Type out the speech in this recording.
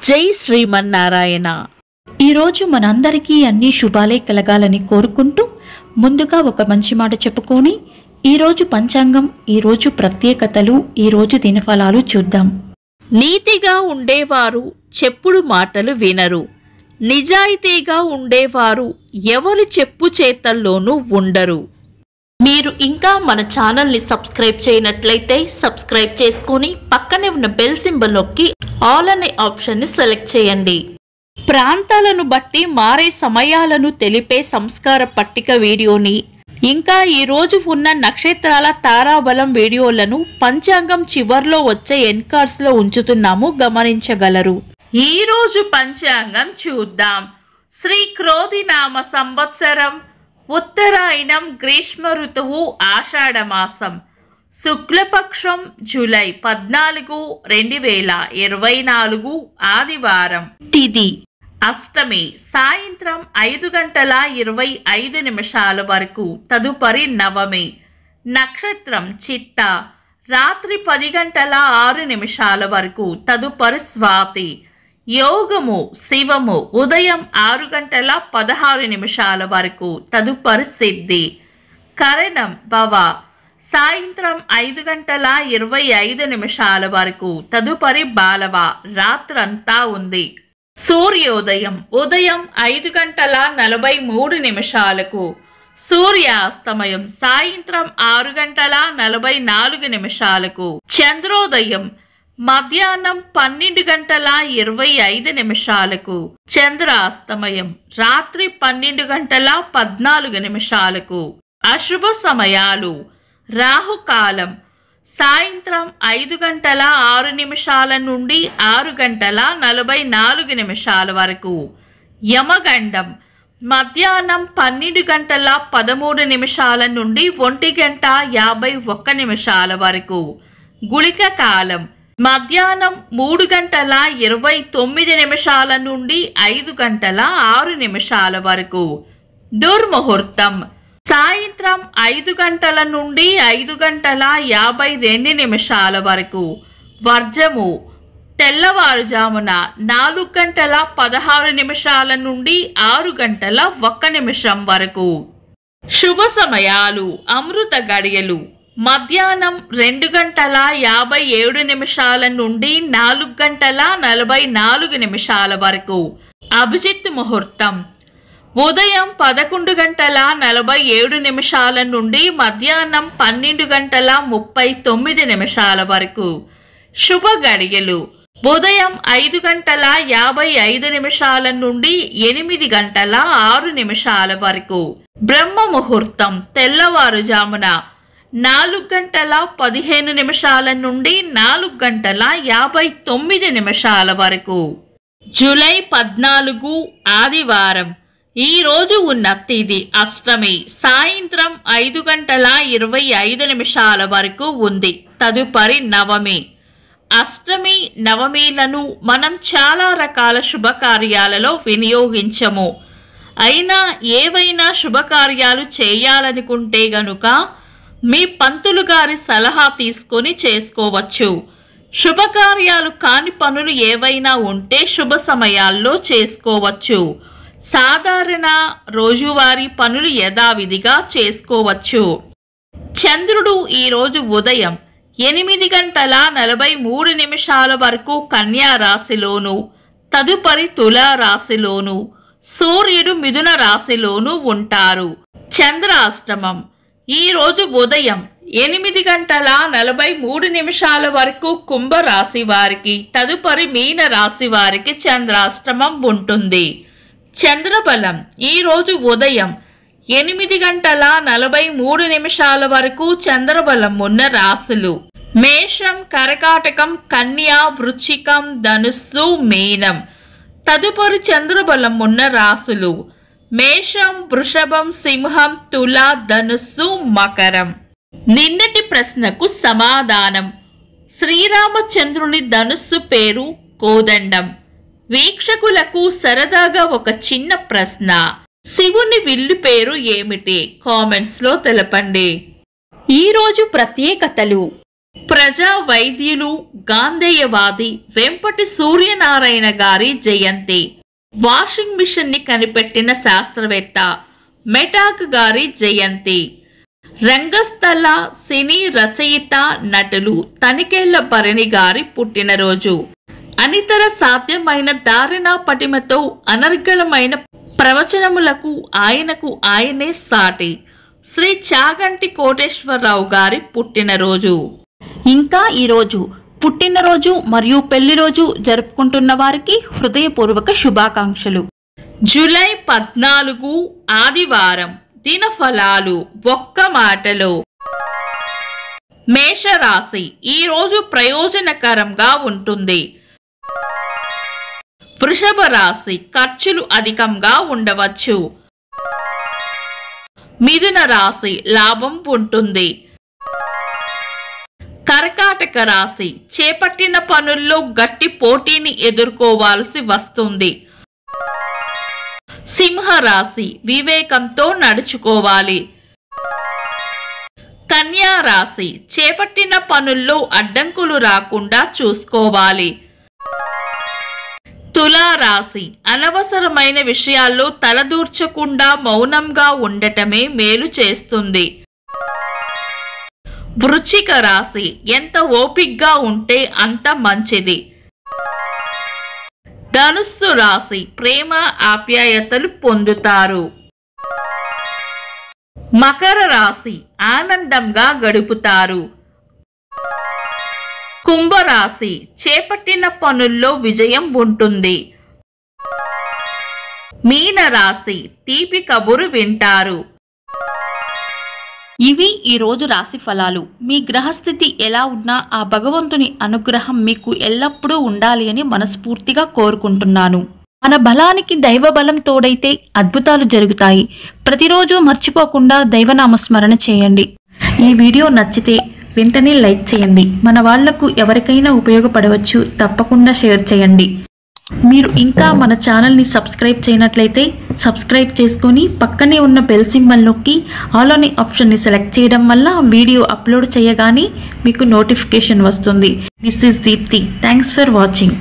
జై శ్రీమన్నారాయణ. ఈరోజు మనందరికీ అన్ని శుభాలే కలగాలని కోరుకుంటూ ముందుగా ఒక మంచి మాట చెప్పుకొని ఈరోజు పంచాంగం, ఈరోజు ప్రత్యేకతలు, ఈరోజు దినఫలాలు చూద్దాం. నీతిగా ఉండేవారు చెప్పుడు మాటలు వినరు. నిజాయితీగా ఉండేవారు ఎవరు చెప్పు చేతల్లోనూ ఉండరు. మీరు ఇంకా మన ఛానల్ని సబ్స్క్రైబ్ చేయనట్లయితే సబ్స్క్రైబ్ చేసుకొని పక్కనే ఉన్న బెల్ సింబల్ నొక్కి ఆల్ అనే ఆప్షన్ని సెలెక్ట్ చేయండి. ప్రాంతాలను బట్టి మారే సమయాలను తెలిపే సంస్కార పట్టిక వీడియోని, ఇంకా ఈరోజు ఉన్న నక్షత్రాల తారాబలం వీడియోలను పంచాంగం చివర్లో వచ్చే ఎన్కార్స్లో ఉంచుతున్నాము, గమనించగలరు. ఈరోజు పంచాంగం చూద్దాం. శ్రీ క్రోధినామ సంవత్సరం, ఉత్తరాయణం, గ్రీష్మ ఋతువు, ఆషాఢమాసం, శుక్లపక్షం, జూలై 14, 2024 ఆదివారం. తిథి అష్టమి, సాయంత్రం 5:25 వరకు, తదుపరి నవమి. నక్షత్రం చిట్ట, రాత్రి 10:06 వరకు, తదుపరి స్వాతి. యోగము శివము, ఉదయం 6:16 వరకు, తదుపరి సిద్ధి. కరణం భవ, సాయంత్రం 5:25 వరకు, తదుపరి బాలవ, రాత్రంతా ఉంది. సూర్యోదయం ఉదయం 5:43, సూర్యాస్తమయం సాయంత్రం 6:44. చంద్రోదయం మధ్యాహ్నం 12:25, చంద్రాస్తమయం రాత్రి 12:14. అశుభ సమయాలు: రాహుకాలం సాయంత్రం 5:06 నుండి 6:44 వరకు. యమగండం మధ్యాహ్నం 12:13 నుండి 1:51 వరకు. గుళిక కాలం మధ్యాహ్నం 3:29 నుండి 5:06 వరకు. దుర్ముహూర్తం సాయంత్రం 5 గంటల నుండి 5:52 వరకు. వర్జము తెల్లవారుజామున 4:16 నుండి 6:01 వరకు. శుభ సమయాలు: అమృత గడియలు మధ్యాహ్నం 2:57 నుండి 4:44 వరకు. అభిజిత్ ముహూర్తం ఉదయం 11:47 నుండి మధ్యాహ్నం 12:39 వరకు. శుభ గడియలు ఉదయం 5:55 నుండి 8:06 వరకు. బ్రహ్మ ముహూర్తం తెల్లవారుజామున 4:15 నుండి 4:59 వరకు. జూలై 14 ఆదివారం. ఈ రోజు ఉన్న తిథి అష్టమి, సాయంత్రం 5:25 వరకు ఉంది, తదుపరి నవమి. అష్టమి నవమిలను మనం చాలా రకాల శుభకార్యాలలో వినియోగించము. అయినా ఏవైనా శుభకార్యాలు చేయాలనుకుంటే గనుక మీ పంతులు గారి సలహా తీసుకొని చేసుకోవచ్చు. శుభకార్యాలు కాని పనులు ఏవైనా ఉంటే శుభ సమయాల్లో చేసుకోవచ్చు. సాధారణ రోజువారీ పనులు యథావిధిగా చేసుకోవచ్చు. చంద్రుడు ఈరోజు ఉదయం 8:43 వరకు కన్యా రాశిలోను, తదుపరి తులా రాశిలోను, సూర్యుడు మిథున రాశిలోను ఉంటారు. చంద్రాష్టమం ఈరోజు ఉదయం 8:43 వరకు కుంభరాశి వారికి, తదుపరి మీన రాశి వారికి చంద్రాష్టమం ఉంటుంది. చంద్రబలం ఈరోజు ఉదయం 8:43 వరకు చంద్రబలం ఉన్న రాశులు: మేషం, కర్కాటకం, కన్యా, వృశ్చికం, ధనుస్సు, మీనం. తదుపరి చంద్రబలం ఉన్న రాశులు: మేషం, వృషభం, సింహం, తుల, ధనుస్సు, మకరం. నిన్నటి ప్రశ్నకు సమాధానం: శ్రీరామచంద్రుని ధనుస్సు పేరు కోదండం. వీక్షకులకు సరదాగా ఒక చిన్న ప్రశ్న: శివుని విల్లు పేరు ఏమిటి? కామెంట్స్ లో తెలపండి. ఈరోజు ప్రత్యేకతలు: ప్రజా వైద్యులు గాంధేయవాది వెంపటి సూర్యనారాయణ గారి జయంతి. వాషింగ్ మిషన్ ని కనిపెట్టిన శాస్త్రవేత్త మెటాక్ గారి జయంతి. రంగస్థల సినీ రచయిత నటులు తనికేళ్ల భరణి గారి పుట్టినరోజు. అనితర సాధ్యమైన దారిన పటిమతో అనర్గళమైన ప్రవచనములకు ఆయనకు ఆయనే సాటి శ్రీ చాగంటి కోటేశ్వరరావు గారి పుట్టినరోజు. ఇంకా ఈరోజు పుట్టినరోజు మరియు పెళ్లిరోజు జరుపుకుంటున్న వారికి హృదయపూర్వక శుభాకాంక్షలు. జూలై 14 ఆదివారం. దినఫలాలు ఒక్క మాటలో. మేషరాశి ఈ రోజు ప్రయోజనకరంగా ఉంటుంది. వృషభ రాశి ఖర్చులు అధికంగా ఉండవచ్చు. మిథున రాశి లాభం ఉంటుంది. కర్కాటక రాశి చేపట్టిన పనుల్లో గట్టి పోటీని ఎదుర్కోవాల్సి వస్తుంది. సింహ రాశి వివేకంతో నడుచుకోవాలి. కన్యా రాశి చేపట్టిన పనుల్లో అడ్డంకులు రాకుండా చూసుకోవాలి. తులా రాశి అనవసరమైన విషయాల్లో తలదూర్చకుండా మౌనంగా ఉండటమే మేలు చేస్తుంది. వృశ్చిక రాశి ఎంత ఓపిగ్గా ఉంటే అంత మంచిది. ధనుస్సు రాశి ప్రేమ ఆప్యాయతలు పొందుతారు. మకర రాశి ఆనందంగా గడుపుతారు. కుంభరాశి చేపట్టిన పనుల్లో విజయం ఉంటుంది. మీన రాశి తీపి కబురు వింటారు. ఇవి ఈ రోజు రాశి ఫలాలు. మీ గ్రహస్థితి ఎలా ఉన్నా ఆ భగవంతుని అనుగ్రహం మీకు ఎల్లప్పుడూ ఉండాలి అని మనస్ఫూర్తిగా కోరుకుంటున్నాను. మన బలానికి దైవ బలం తోడైతే అద్భుతాలు జరుగుతాయి. ప్రతిరోజు మర్చిపోకుండా దైవనామస్మరణ చేయండి. ఈ వీడియో నచ్చితే వెంటనే లైక్ చేయండి. మన వాళ్లకు ఎవరికైనా ఉపయోగపడవచ్చు. తప్పకుండా షేర్ చేయండి. మీరు ఇంకా మన ఛానల్ని సబ్స్క్రైబ్ చేయనట్లయితే సబ్స్క్రైబ్ చేసుకొని పక్కనే ఉన్న బెల్ సింబల్ నొక్కి ఆల్ అనే ఆప్షన్ని సెలెక్ట్ చేయడం వల్ల వీడియో అప్లోడ్ చేయగానే మీకు నోటిఫికేషన్ వస్తుంది. This is Deepti. Thanks for watching.